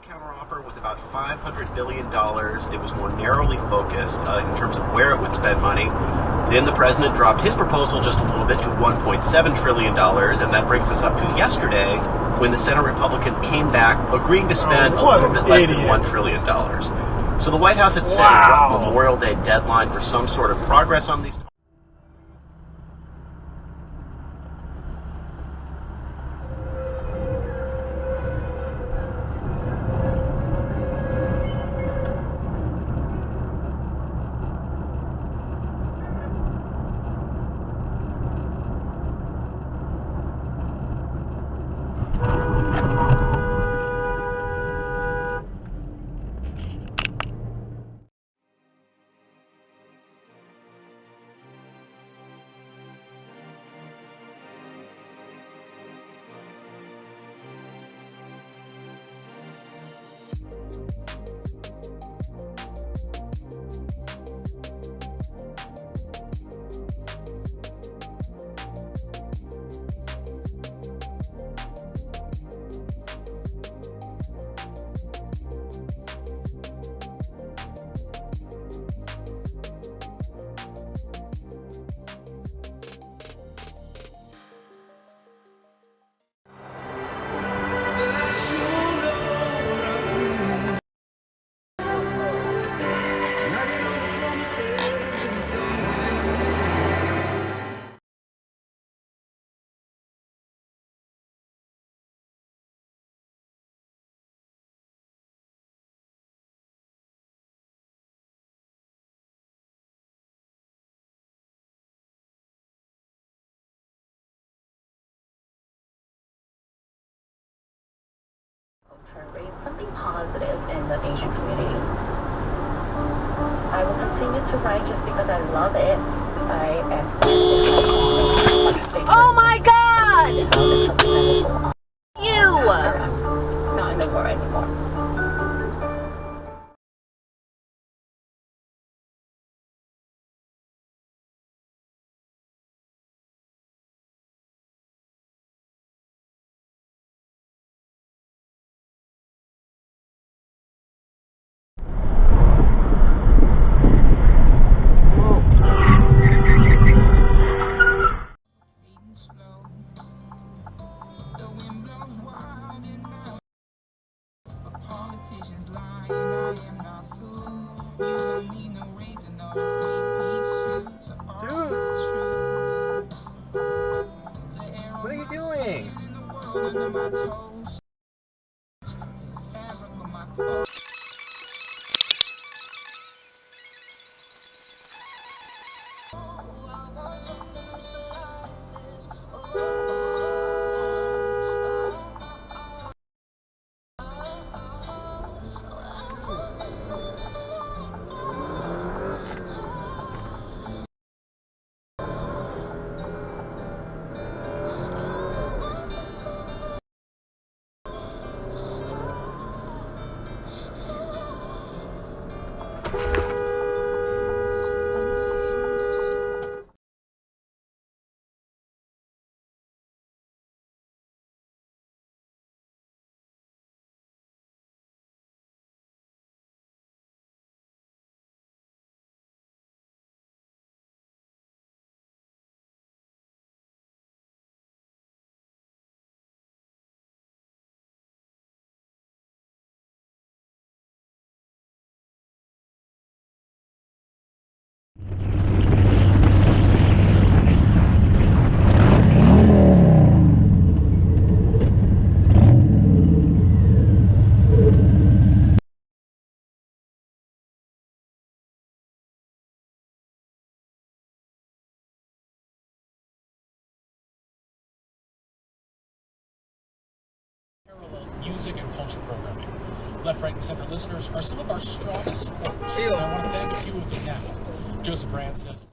counteroffer was about $500 billion. It was more narrowly focused in terms of where it would spend money. Then the president dropped his proposal just a little bit to $1.7 trillion, and that brings us up to yesterday when the Senate Republicans came back agreeing to spend a little bit less than $1 trillion. So the White House had set a rough Memorial Day deadline for some sort of progress on these. Raise something positive in the Asian community. I will continue to write just because I love it. I am oh my God! You! I'm not in the war anymore. What are you doing? Music and culture programming. Left, right, and center listeners are some of our strongest supporters. And I want to thank a few of them now. Joseph Rand says.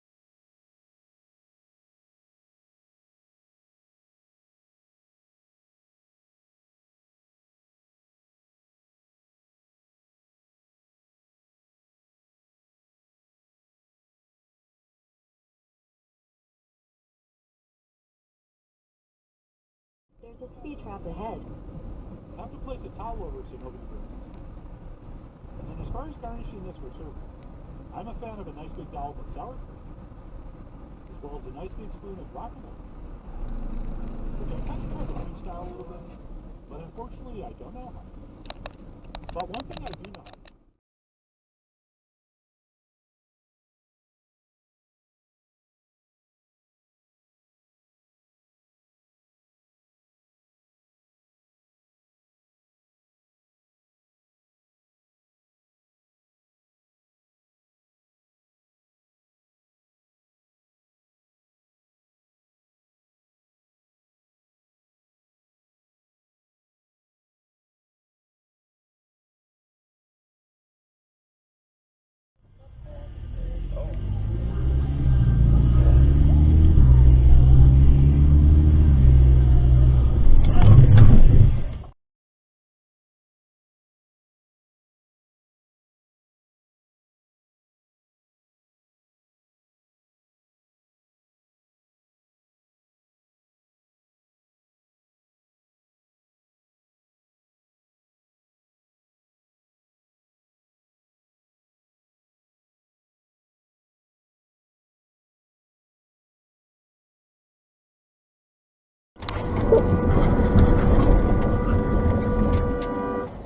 There's a speed trap ahead. have to place a towel over it so nobody burns it. And then as far as garnishing this for service, I'm a fan of a nice big dollop of sour cream, as well as a nice big spoon of guacamole, which I kind of tried to freestyle a little bit, but unfortunately I don't know how. But one thing I do know how.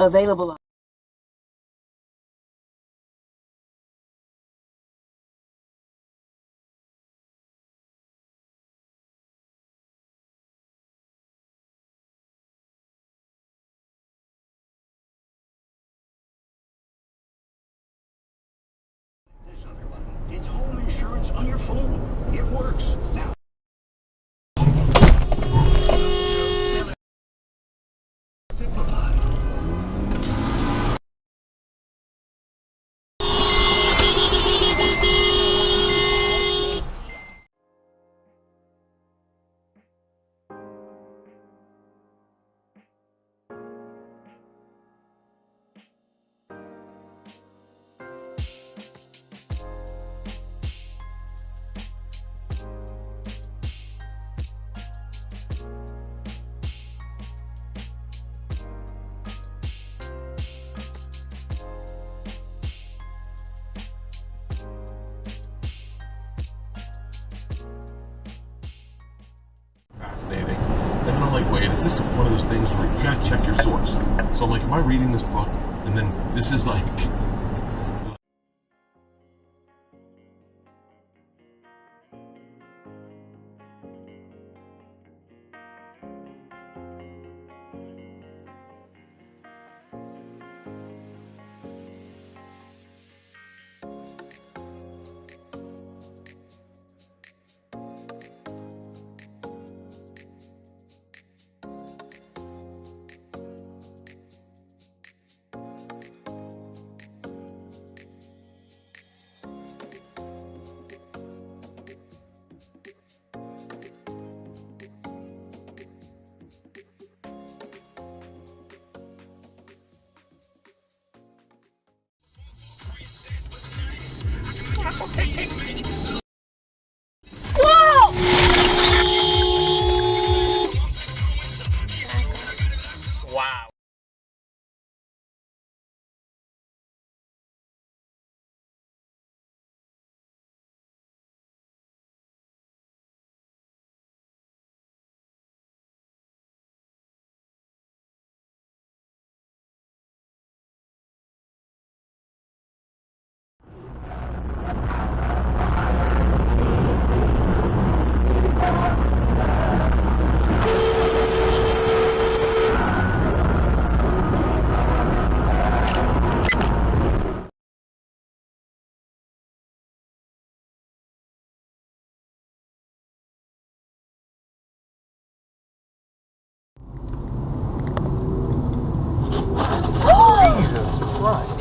Available. This other button. It's home insurance on your phone. It works. Now. Simplify. Fascinating. And then I'm like, wait, is this one of those things where you gotta check your source? So I'm like, am I reading this book? And then this is like, Wow. Jesus Christ.